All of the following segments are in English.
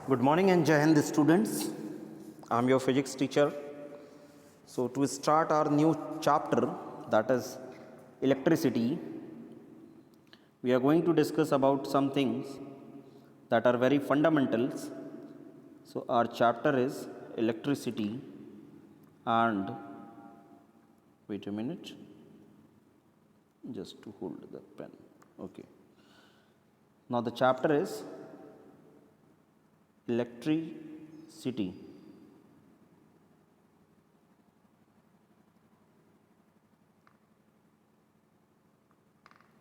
Good morning and Jai Hind students. I am your physics teacher. So to start our new chapter, that is electricity, we are going to discuss about some things that are very fundamentals. So our chapter is electricity, and wait a minute, just to hold the pen. Okay. Now the chapter is electricity.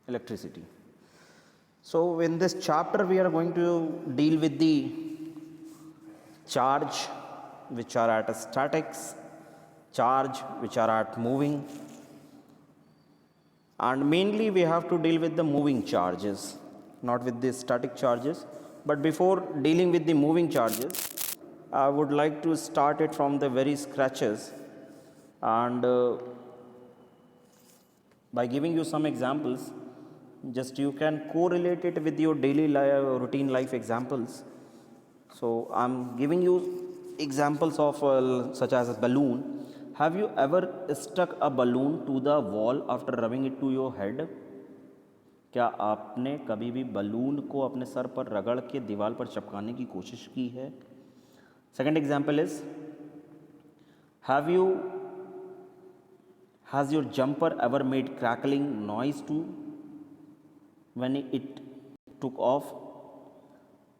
Electricity. So in this chapter we are going to deal with the charge which are at statics, charge which are at moving, and mainly we have to deal with the moving charges, not with the static charges. But before dealing with the moving charges, I would like to start it from the very scratches, and by giving you some examples, just you can correlate it with your daily routine life examples. So I'm giving you examples of such as a balloon. Have you ever stuck a balloon to the wall after rubbing it to your head? क्या आपने कभी भी balloon को अपने sir पर रगड़ के दीवार पर चिपकाने की कोशिश की है? Second example is, has your jumper ever made crackling noise too when it took off?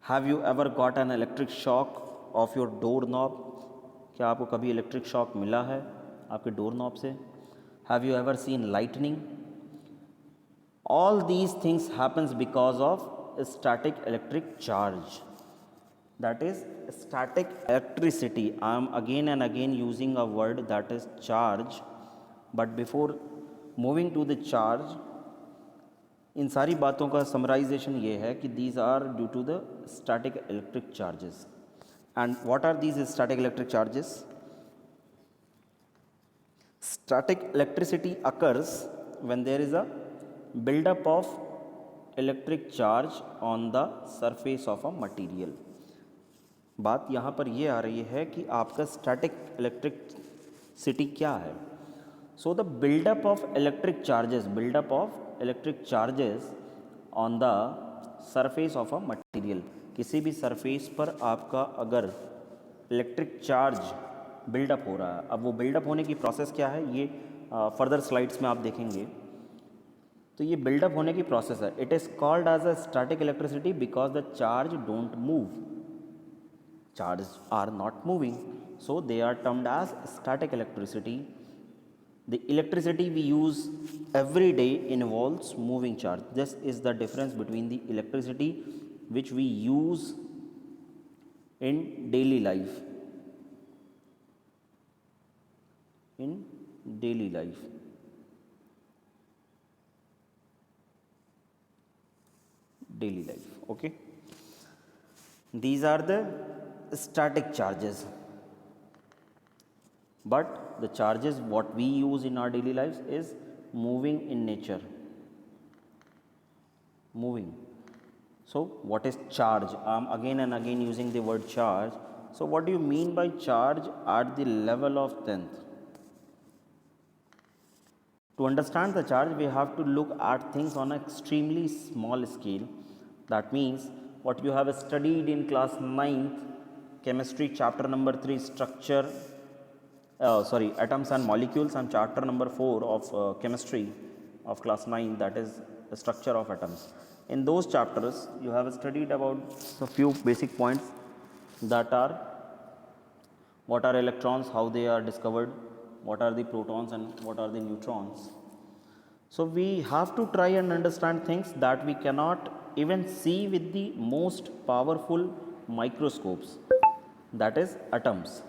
Have you ever got an electric shock of your door knob? क्या आपको कभी इलेक्ट्रिक शॉक मिला है आपके डोर नॉब से? Have you ever seen lightning? All these things happens because of static electric charge. That is static electricity. I am again and again using a word that is charge. But before moving to the charge, इन सारी बातों का summarization ये है कि these are due to the static electric charges. And what are these static electric charges? Static electricity occurs when there is a buildup of electric charge on the surface of a material. बात यहाँ पर ये आ रही है कि आपका static electricity क्या है. So the buildup of electric charges on the surface of a material. किसी भी सरफेस पर आपका अगर इलेक्ट्रिक चार्ज बिल्डअप हो रहा है, अब वो बिल्डअप होने की प्रोसेस क्या है ये फर्दर स्लाइड्स में आप देखेंगे. तो ये बिल्डअप होने की प्रोसेस है. It is called as a static electricity because the charge don't move. Charges are not moving, so they are termed as static electricity. The electricity we use every day involves moving charge. This is the difference between the electricity which we use in daily life. Okay, these are the static charges, but the charges what we use in our daily lives is moving in nature. So what is charge? I'm again and again using the word charge. So what do you mean by charge at the level of 10th? To understand the charge, we have to look at things on an extremely small scale. That means what you have studied in class 9th chemistry chapter number 3 atoms and molecules, and chapter number 4 of chemistry of class 9, that is the structure of atoms. In those chapters you have studied about a few basic points, that are what are electrons, how they are discovered, what are the protons and what are the neutrons. So we have to try and understand things that we cannot even see with the most powerful microscopes, that is atoms.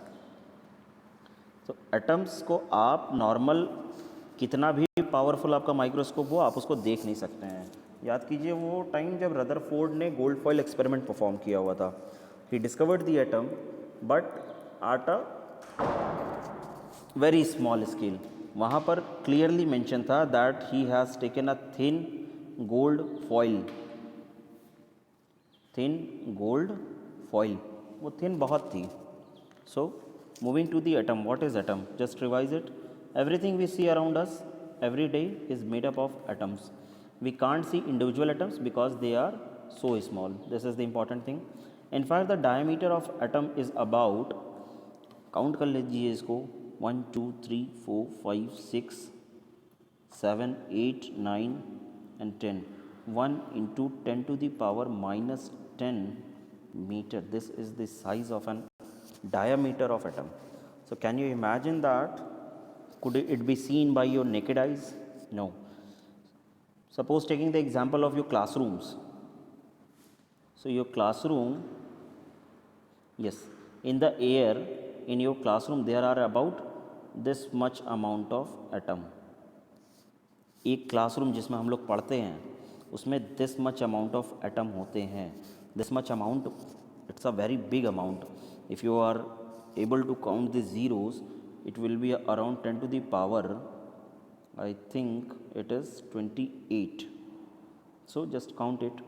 तो atoms को आप normal कितना भी powerful आपका microscope हो, आप उसको देख नहीं सकते हैं. याद कीजिए वो टाइम जब रदरफोर्ड ने गोल्ड फॉइल एक्सपेरिमेंट परफॉर्म किया हुआ था. He discovered the atom but at a very small scale. वहाँ पर क्लियरली मेंशन था that he has taken a thin gold foil. वो थिन बहुत थी. So moving to the atom, what is atom? Just revise it. Everything we see around us every day is made up of atoms. We can't see individual atoms because they are so small. This is the important thing. In fact, the diameter of atom is about, count कर लीजिए इसको, 1 2 3 4 5 6 7 8 9 and 10. 1 into 10 to the power minus 10 meter. This is the size of an diameter of atom. So can you imagine that? Could it be seen by your naked eyes? No. Suppose taking the example of your classrooms. So your classroom, yes, in the air in your classroom there are about this much amount of atom. एक classroom जिसमें हम लोग पढ़ते हैं उसमें this much amount of atom होते हैं. This much amount, it's a very big amount. If you are able to count the zeros, it will be around 10 to the power, I think it is 28. So just count it.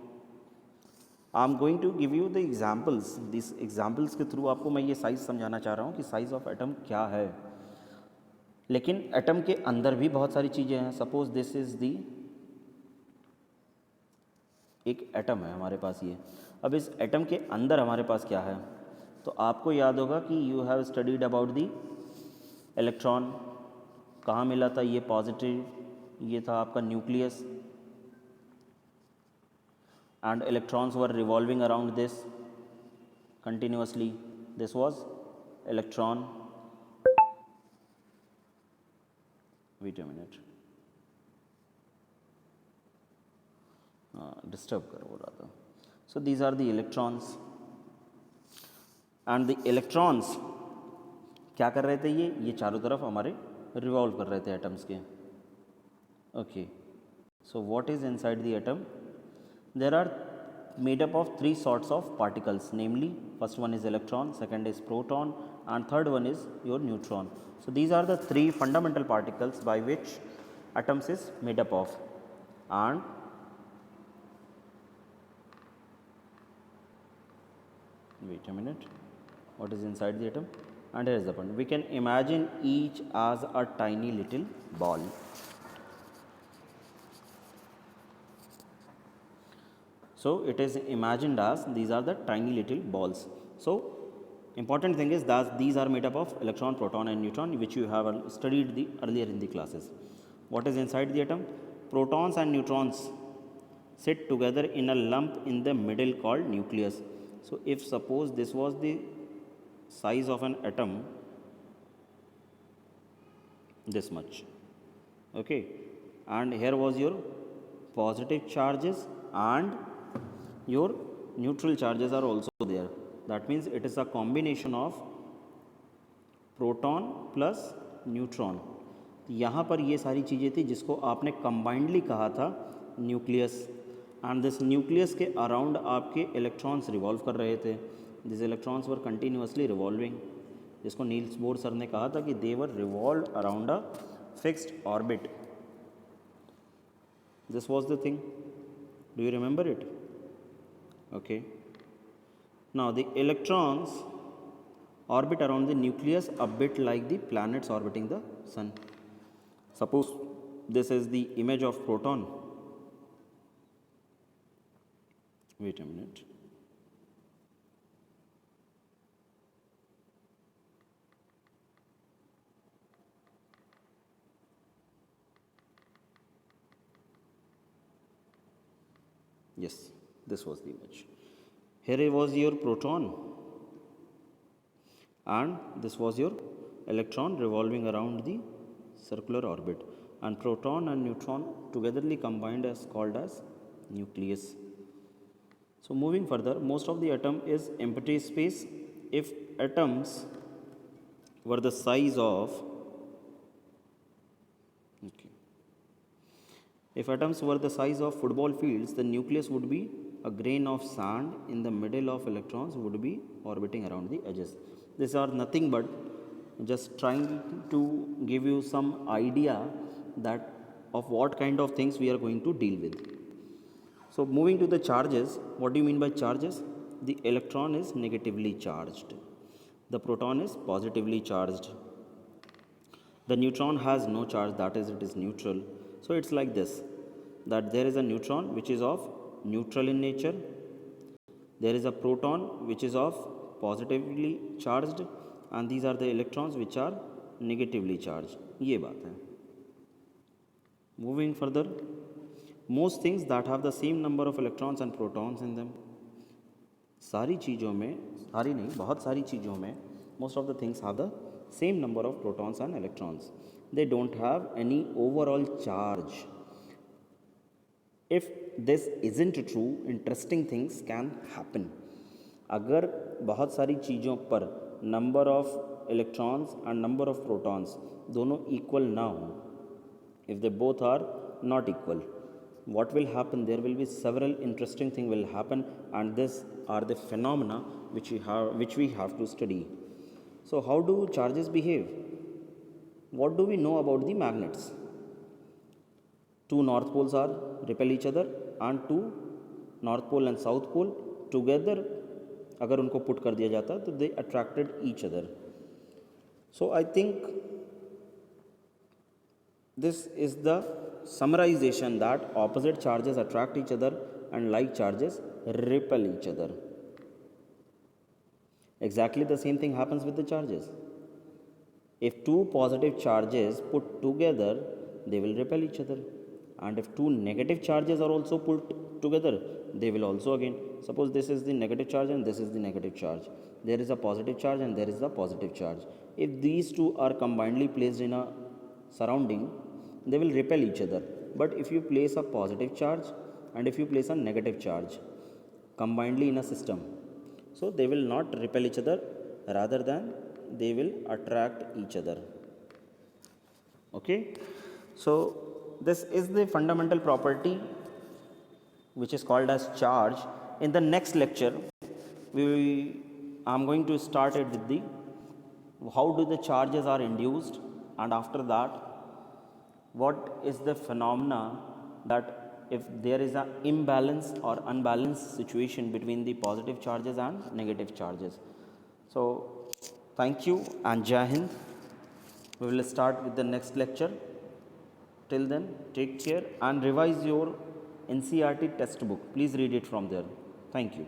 I am going to give you the examples. These examples के through आपको मैं ये size समझाना चाह रहा हूँ कि size of atom क्या है. लेकिन एटम के अंदर भी बहुत सारी चीज़ें हैं. सपोज दिस इज़ दी, एक एटम है हमारे पास ये. अब इस एटम के अंदर हमारे पास क्या है, तो आपको याद होगा कि you have studied about the electron. कहाँ मिला था ये पॉजिटिव, ये था आपका nucleus, and electrons were revolving around this continuously. This was electron. Wait a minute, disturb कर हो रहा था. So these are the electrons, and the electrons क्या कर रहे थे, ये चारों तरफ हमारे रिवॉल्व कर रहे थे एटम्स के. Okay, so what is inside the atom? There are made up of three sorts of particles, namely first one is electron, second is proton, and third one is your neutron. So these are the three fundamental particles by which atoms is made up of. And wait a minute, what is inside the atom? And here is the point. We can imagine each as a tiny little ball. So it is imagined as these are the tiny little balls. So important thing is that these are made up of electron, proton and neutron, which you have studied earlier in the classes. What is inside the atom? Protons and neutrons sit together in a lump in the middle called nucleus. So if suppose this was the size of an atom, this much, okay, and here was your positive charges and your neutral charges are also there. That means it is a combination of proton plus neutron. यहाँ पर ये सारी चीज़ें थी जिसको आपने combinedly कहा था न्यूक्लियस. एंड दिस न्यूक्लियस के अराउंड आपके इलेक्ट्रॉन्स रिवॉल्व कर रहे थे. This electrons were continuously revolving, जिसको नील्स बोर सर ने कहा था कि they were revolve around a fixed orbit. This was the thing. Do you remember it? Okay, now the electrons orbit around the nucleus a bit like the planets orbiting the sun. Suppose this is the image of proton. Wait a minute. Yes, this was the image. Here was your proton and this was your electron revolving around the circular orbit, and proton and neutron togetherly combined is called as nucleus. So moving further, most of the atom is empty space. If atoms were the size of If atoms were the size of football fields, the nucleus would be a grain of sand. In the middle of electrons would be orbiting around the edges. These are nothing but just trying to give you some idea that of what kind of things we are going to deal with. So moving to the charges, what do you mean by charges? the electron is negatively charged, the proton is positively charged, the neutron has no charge, that is, it is neutral. So it's like this, that there is a neutron which is of neutral in nature, there is a proton which is of positively charged, and these are the electrons which are negatively charged. ये बात है. Moving further, most things that have the same number of electrons and protons in them. सारी चीज़ों में, सारी नहीं, बहुत सारी चीज़ों में, most of the things have the same number of protons and electrons. They don't have any overall charge. If this isn't true, interesting things can happen. अगर बहुत सारी चीज़ों पर number of electrons and number of protons दोनों equal ना हो, if they both are not equal, what will happen? There will be several interesting things will happen, and these are the phenomena which we have to study. So how do charges behave? What do we know about the magnets? Two north poles are repel each other, and two north pole and south pole together अगर उनको put कर दिया जाता तो they attracted each other. So I think this is the summarization that opposite charges attract each other and like charges repel each other. Exactly the same thing happens with the charges. If two positive charges put together, they will repel each other. And if two negative charges are also put together, they will also again. Suppose this is the negative charge and this is the negative charge. There is a positive charge and there is a positive charge. If these two are combinedly placed in a surrounding, they will repel each other. But if you place a positive charge and if you place a negative charge combinedly in a system, so they will not repel each other, rather than they will attract each other. Okay, so this is the fundamental property which is called as charge. In the next lecture, I am going to start it with the how do the charges are induced, and after that, what is the phenomena that if there is an imbalance or unbalanced situation between the positive charges and negative charges. So thank you and Jai Hind. We will start with the next lecture. Till then, take care and revise your NCERT textbook. Please read it from there. Thank you.